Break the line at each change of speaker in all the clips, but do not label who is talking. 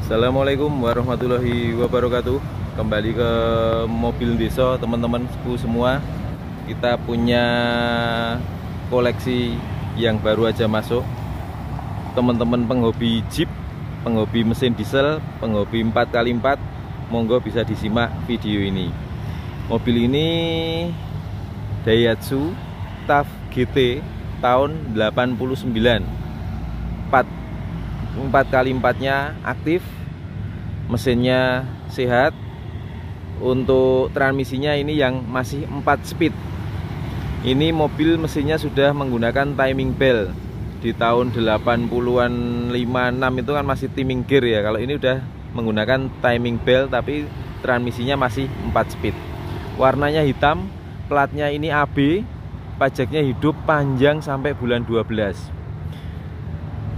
Assalamualaikum warahmatullahi wabarakatuh. Kembali ke mobil desa teman-teman semua. Kita punya koleksi yang baru aja masuk. Teman-teman penghobi Jeep, penghobi mesin diesel, penghobi 4x4, monggo bisa disimak video ini. Mobil ini Daihatsu TAF GT tahun 89. 4x4-nya aktif, mesinnya sehat. Untuk transmisinya ini yang masih 4 speed. Ini mobil mesinnya sudah menggunakan timing belt. Di tahun 80-an 56 itu kan masih timing gear ya. Kalau ini udah menggunakan timing belt tapi transmisinya masih 4 speed. Warnanya hitam, platnya ini AB, pajaknya hidup panjang sampai bulan 12.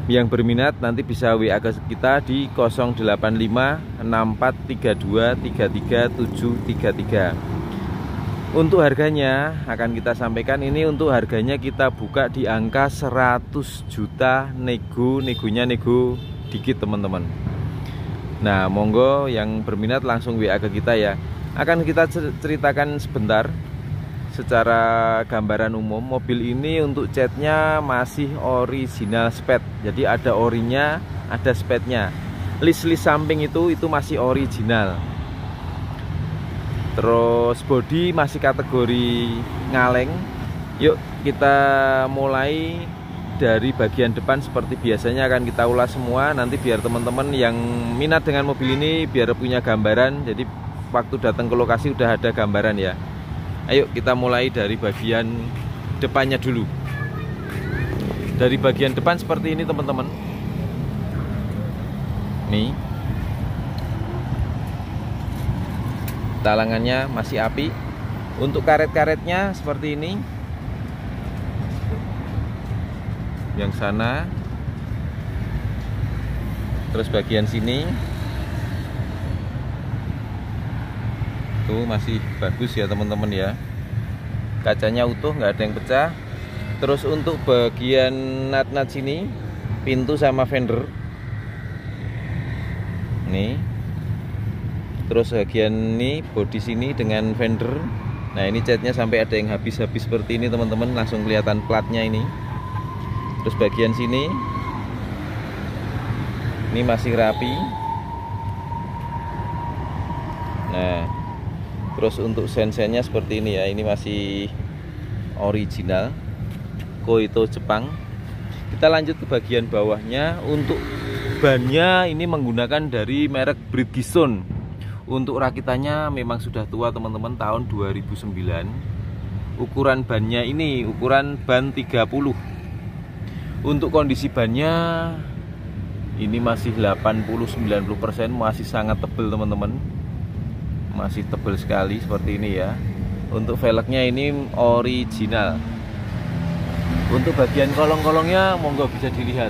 Yang berminat nanti bisa WA ke kita di 085643233733. Untuk harganya akan kita sampaikan, ini untuk harganya kita buka di angka 100 juta, negonya nego dikit teman-teman. Nah, monggo yang berminat langsung WA ke kita ya. Akan kita ceritakan sebentar secara gambaran umum. Mobil ini untuk catnya masih original sped, jadi ada orinya, ada spednya. List samping itu masih original. Terus bodi masih kategori ngaleng. Yuk kita mulai dari bagian depan. Seperti biasanya akan kita ulas semua, nanti biar teman-teman yang minat dengan mobil ini biar punya gambaran, jadi waktu datang ke lokasi udah ada gambaran ya. Ayo kita mulai dari bagian depannya dulu. Dari bagian depan seperti ini teman-teman. Nih, talangannya masih api. Untuk karet-karetnya seperti ini. Yang sana. Terus bagian sini tuh masih bagus ya teman-teman ya. Kacanya utuh, nggak ada yang pecah. Terus untuk bagian nat-nat sini, pintu sama fender nih. Terus bagian ini bodi sini dengan fender. Nah, ini catnya sampai ada yang habis-habis seperti ini teman-teman, langsung kelihatan platnya ini. Terus bagian sini ini masih rapi. Nah, terus untuk sen-sennya seperti ini ya, ini masih original Koito Jepang. Kita lanjut ke bagian bawahnya. Untuk bannya ini menggunakan dari merek Bridgestone. Untuk rakitannya memang sudah tua teman-teman, tahun 2009. Ukuran bannya ini ukuran ban 30. Untuk kondisi bannya ini masih 80-90%, masih sangat tebal teman-teman. Masih tebal sekali seperti ini ya. Untuk velgnya ini original. Untuk bagian kolong-kolongnya monggo bisa dilihat.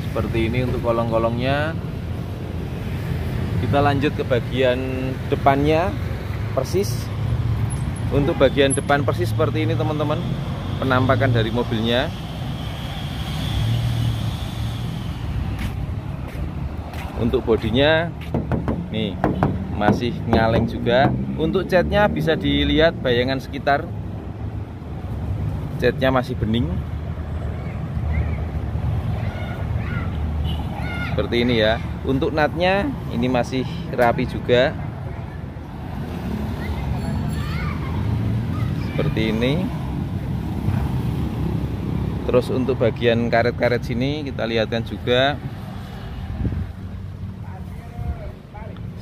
Seperti ini untuk kolong-kolongnya. Kita lanjut ke bagian depannya persis. Untuk bagian depan persis seperti ini teman-teman, penampakan dari mobilnya. Untuk bodinya nih masih ngaleng juga. Untuk catnya bisa dilihat bayangan sekitar, catnya masih bening seperti ini ya. Untuk natnya ini masih rapi juga seperti ini. Terus untuk bagian karet-karet sini kita lihatkan juga.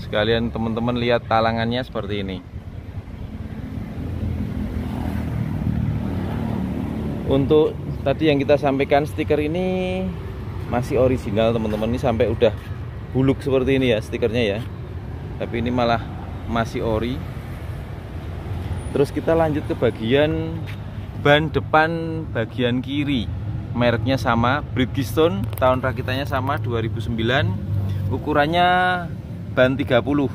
Sekalian teman-teman lihat talangannya seperti ini. Untuk tadi yang kita sampaikan, stiker ini masih original teman-teman. Ini sampai udah buluk seperti ini ya stikernya ya. Tapi ini malah masih ori. Terus kita lanjut ke bagian ban depan bagian kiri. Mereknya sama, Bridgestone, tahun rakitannya sama 2009. Ukurannya ban 30.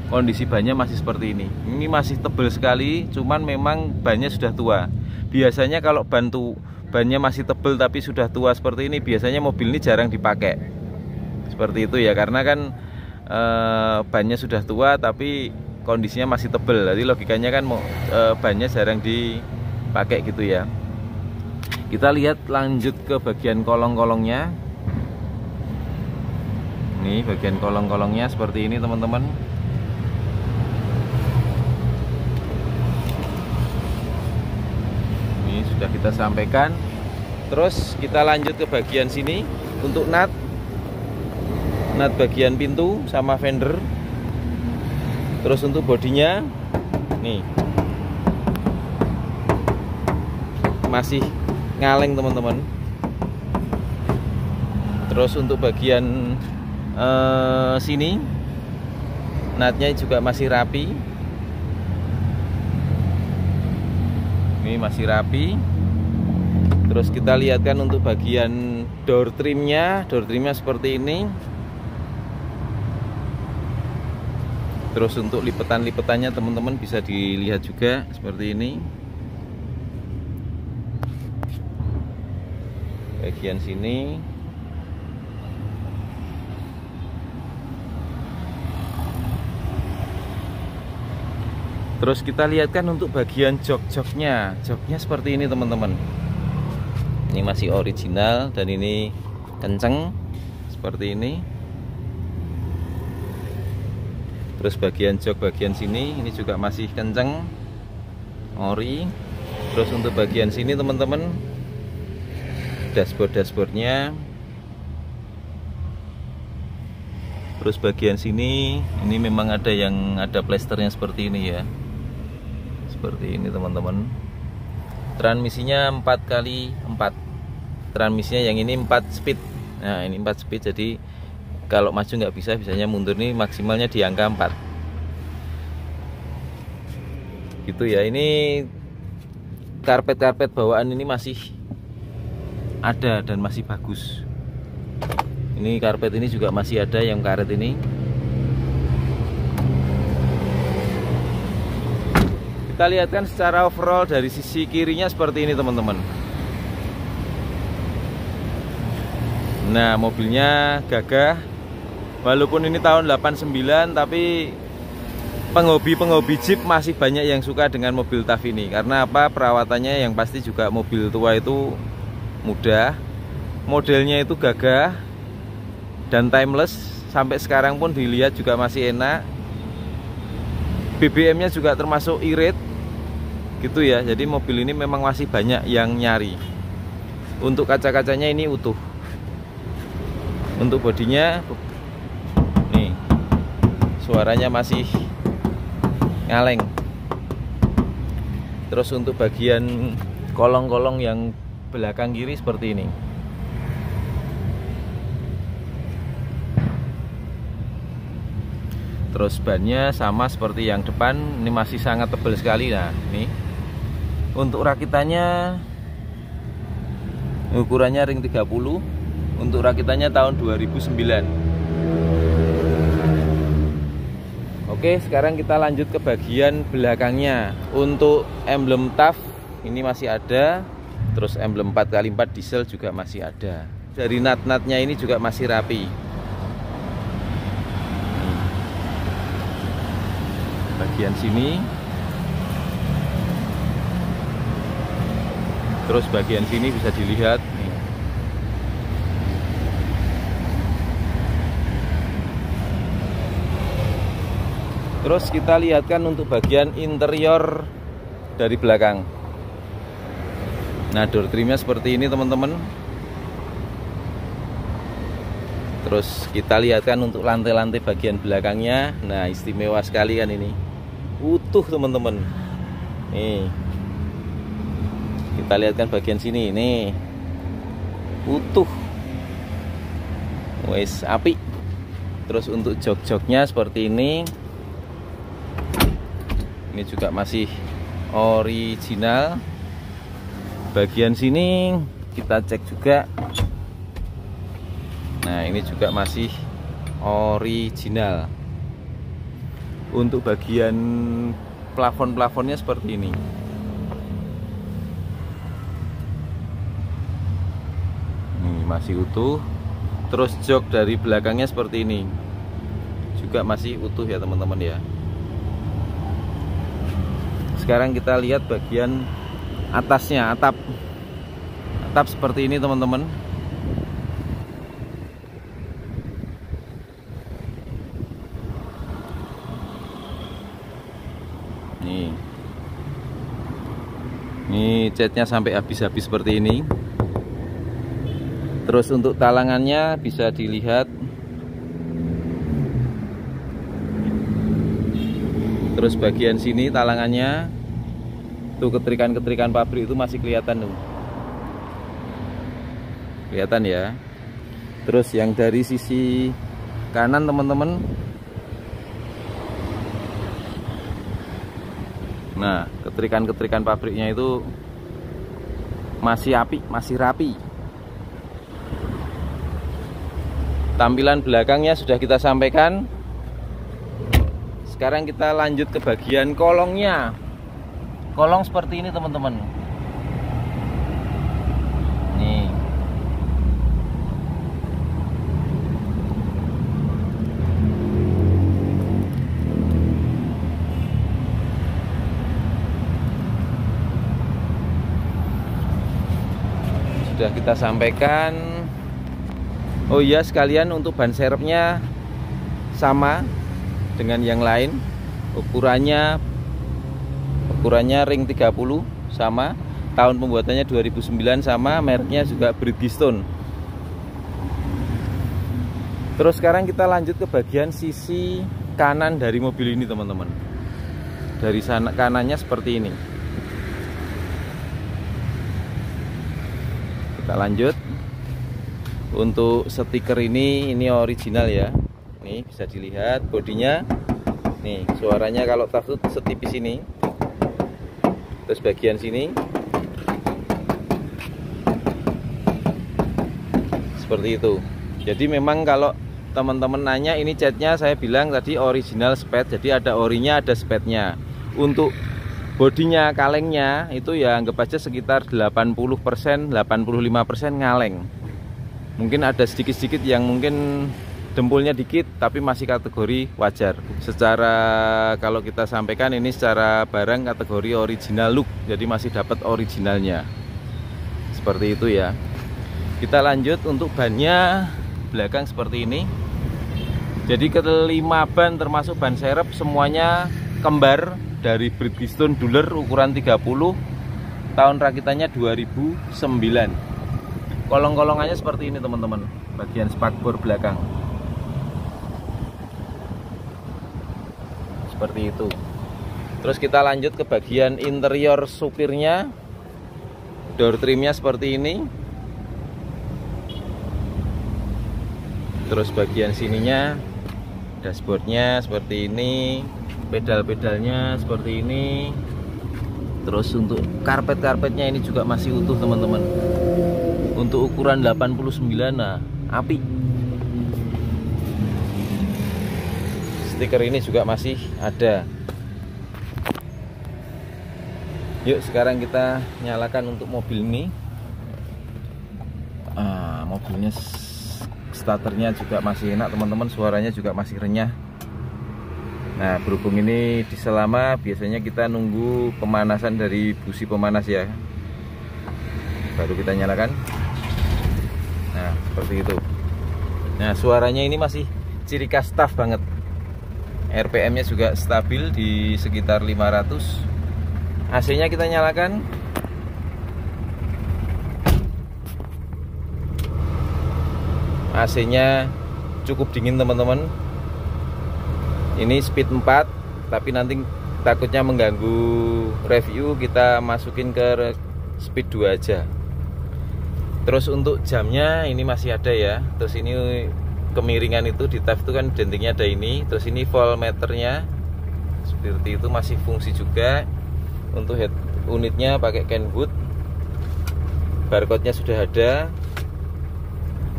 Kondisi bannya masih seperti ini. Ini masih tebal sekali, cuman memang bannya sudah tua. Biasanya kalau ban bannya masih tebel tapi sudah tua seperti ini, biasanya mobil ini jarang dipakai. Seperti itu ya, karena kan bannya sudah tua tapi kondisinya masih tebel. Jadi logikanya kan bannya jarang dipakai gitu ya. Kita lihat lanjut ke bagian kolong-kolongnya. Nih bagian kolong-kolongnya seperti ini teman-teman. Ini sudah kita sampaikan. Terus kita lanjut ke bagian sini untuk nut bagian pintu sama fender. Terus untuk bodinya nih masih ngaleng teman-teman. Terus untuk bagian sini nutnya juga masih rapi. Ini masih rapi. Terus kita lihatkan untuk bagian door trimnya seperti ini. Terus untuk lipetan-lipetannya teman-teman bisa dilihat juga seperti ini. Bagian sini. Terus kita lihatkan untuk bagian jok-joknya. Joknya seperti ini teman-teman. Ini masih original dan ini kenceng seperti ini. Terus bagian jok bagian sini ini juga masih kenceng, ori. Terus untuk bagian sini teman-teman, dashboardnya. Terus bagian sini ini memang ada yang ada plesternya seperti ini ya. Seperti ini teman-teman. Transmisinya 4x4. Transmisinya yang ini 4 speed. Nah ini 4 speed, jadi kalau maju nggak bisa, bisanya mundur nih maksimalnya di angka 4 gitu ya. Ini karpet bawaan ini masih ada dan masih bagus. Ini karpet ini juga masih ada yang karet ini. Kita lihatkan secara overall dari sisi kirinya seperti ini teman-teman. Nah mobilnya gagah. Walaupun ini tahun 89 tapi penghobi Jeep masih banyak yang suka dengan mobil TAF ini. Karena apa? Perawatannya yang pasti juga mobil tua itu mudah. Modelnya itu gagah dan timeless. Sampai sekarang pun dilihat juga masih enak. BBM-nya juga termasuk irit gitu ya. Jadi mobil ini memang masih banyak yang nyari. Untuk kaca-kacanya ini utuh. Untuk bodinya nih suaranya masih ngaleng. Terus untuk bagian kolong-kolong yang belakang kiri seperti ini. Terus bannya sama seperti yang depan, ini masih sangat tebal sekali. Nah ini untuk rakitannya ukurannya ring 30. Untuk rakitannya tahun 2009. Oke, sekarang kita lanjut ke bagian belakangnya. Untuk emblem TAF ini masih ada. Terus emblem 4x4 diesel juga masih ada. Dari nut-nutnya ini juga masih rapi. Bagian sini. Terus bagian sini bisa dilihat nih. Terus kita lihatkan untuk bagian interior dari belakang. Nah door trimnya seperti ini teman-teman. Terus kita lihatkan untuk lantai-lantai bagian belakangnya. Nah istimewa sekali kan ini. Utuh teman-teman. Nih. Kita lihatkan bagian sini. Nih. Utuh. Wes api. Terus untuk jok-joknya seperti ini. Ini juga masih original. Bagian sini kita cek juga. Nah ini juga masih original. Untuk bagian plafon-plafonnya seperti ini. masih utuh. Terus jok dari belakangnya seperti ini juga masih utuh ya teman-teman ya. Sekarang kita lihat bagian atasnya, atap seperti ini teman-teman. Ini catnya sampai habis-habis seperti ini. Terus untuk talangannya bisa dilihat. Terus bagian sini talangannya tuh, ketrikan-ketrikan pabrik itu masih kelihatan tuh. Kelihatan ya. Terus yang dari sisi kanan teman-teman, nah ketrikan-ketrikan pabriknya itu masih rapi. Tampilan belakangnya sudah kita sampaikan. Sekarang kita lanjut ke bagian kolongnya. Kolong seperti ini teman-teman. Nih. Sudah kita sampaikan. Oh iya, sekalian untuk ban serepnya sama dengan yang lain. Ukurannya ring 30 sama. Tahun pembuatannya 2009 sama. Mereknya juga Bridgestone. Terus sekarang kita lanjut ke bagian sisi kanan dari mobil ini teman-teman. Dari sana kanannya seperti ini. Kita lanjut. Untuk stiker ini original ya. Nih bisa dilihat bodinya. Nih suaranya kalau taft setipis ini. Terus bagian sini seperti itu. Jadi memang kalau teman-teman nanya ini catnya, saya bilang tadi original spet. Jadi ada orinya, ada spetnya. Untuk bodinya, kalengnya itu ya anggap aja sekitar 80%, 85% ngaleng. Mungkin ada sedikit-sedikit yang mungkin dempulnya dikit, tapi masih kategori wajar. Secara kalau kita sampaikan ini secara barang kategori original look, jadi masih dapat originalnya. Seperti itu ya. Kita lanjut untuk bannya belakang seperti ini. Jadi kelima ban termasuk ban serep semuanya kembar dari Bridgestone Duller ukuran 30, tahun rakitannya 2009. Kolong-kolongannya seperti ini teman-teman, bagian spakbor belakang seperti itu. Terus kita lanjut ke bagian interior supirnya. Door trimnya seperti ini. Terus bagian sininya, dashboardnya seperti ini, pedal-pedalnya seperti ini. Terus untuk karpet-karpetnya ini juga masih utuh teman-teman. Untuk ukuran 89, nah api. Stiker ini juga masih ada. Yuk sekarang kita nyalakan untuk mobil ini. Mobilnya starternya juga masih enak teman-teman, suaranya juga masih renyah. Nah berhubung ini diesel lama, biasanya kita nunggu pemanasan dari busi pemanas ya, baru kita nyalakan. Nah seperti itu. Nah suaranya ini masih ciri khas tough banget. RPM nya juga stabil di sekitar 500. AC nya kita nyalakan. AC nya cukup dingin teman-teman. Ini speed 4, tapi nanti takutnya mengganggu review, kita masukin ke speed 2 aja. Terus untuk jamnya ini masih ada ya. Terus ini kemiringan itu di TAF itu kan dentingnya ada ini. Terus ini voltmeternya seperti itu masih fungsi juga. Untuk head unitnya pakai Kenwood. Barcode-nya sudah ada.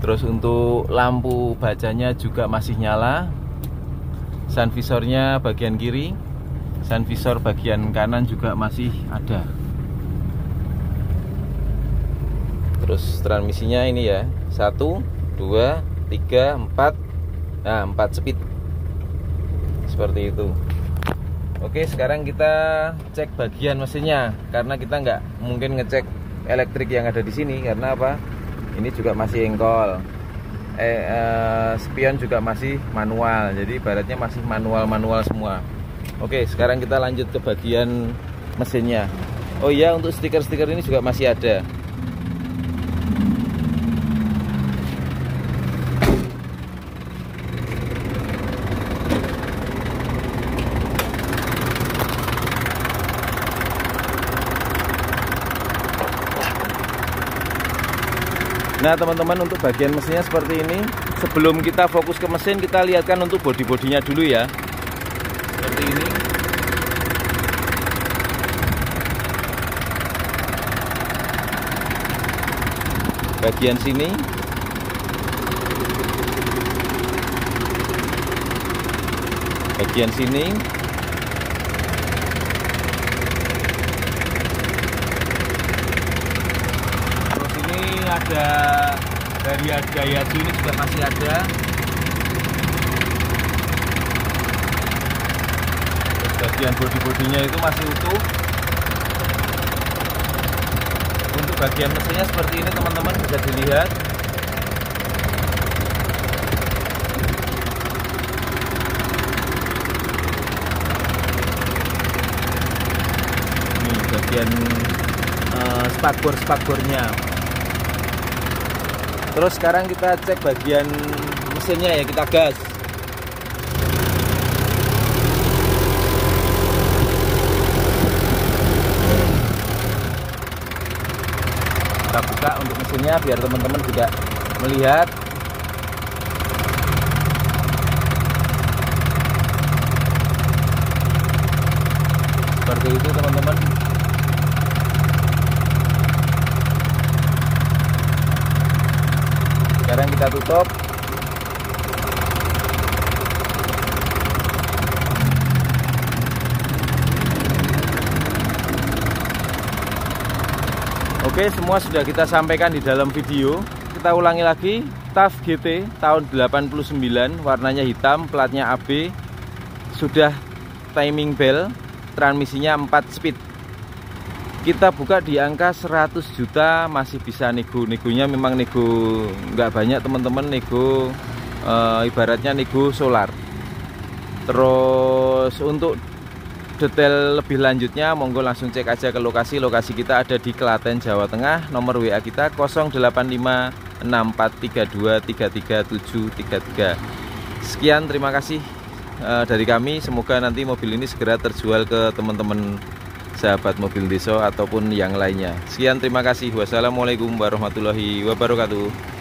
Terus untuk lampu bacanya juga masih nyala. Sun visornya bagian kiri, sun visor bagian kanan juga masih ada. Terus transmisinya ini ya, 1, 2, 3, 4. Nah, 4 speed seperti itu. Oke, sekarang kita cek bagian mesinnya, karena kita nggak mungkin ngecek elektrik yang ada di sini. Karena apa? Ini juga masih engkol, spion juga masih manual, jadi ibaratnya masih manual semua. Oke, sekarang kita lanjut ke bagian mesinnya. Oh iya, untuk stiker-stiker ini juga masih ada. Nah teman-teman, untuk bagian mesinnya seperti ini. Sebelum kita fokus ke mesin, kita lihatkan untuk bodi-bodinya dulu ya. Seperti ini. Bagian sini. Bagian sini. Ada dari Daihatsu ini juga masih ada. Terus bagian bodi-bodinya itu masih utuh. Untuk bagian mesinnya seperti ini teman-teman, bisa dilihat. Ini bagian spakbor-spakbornya. Terus sekarang kita cek bagian mesinnya ya, kita gas. Kita buka untuk mesinnya biar teman-teman juga melihat. Seperti itu teman-teman. Sekarang kita tutup. Oke, semua sudah kita sampaikan di dalam video. Kita ulangi lagi. TAF GT tahun 89, warnanya hitam, platnya AB. Sudah timing bell, transmisinya 4 speed. Kita buka di angka 100 juta, masih bisa nego. Negonya memang nego nggak banyak teman-teman, nego ibaratnya nego solar. Terus untuk detail lebih lanjutnya monggo langsung cek aja ke lokasi. Lokasi kita ada di Klaten, Jawa Tengah. Nomor WA kita 085643233733. Sekian, terima kasih dari kami. Semoga nanti mobil ini segera terjual ke teman-teman sahabat mobil Deso ataupun yang lainnya. Sekian, terima kasih. Wassalamualaikum warahmatullahi wabarakatuh.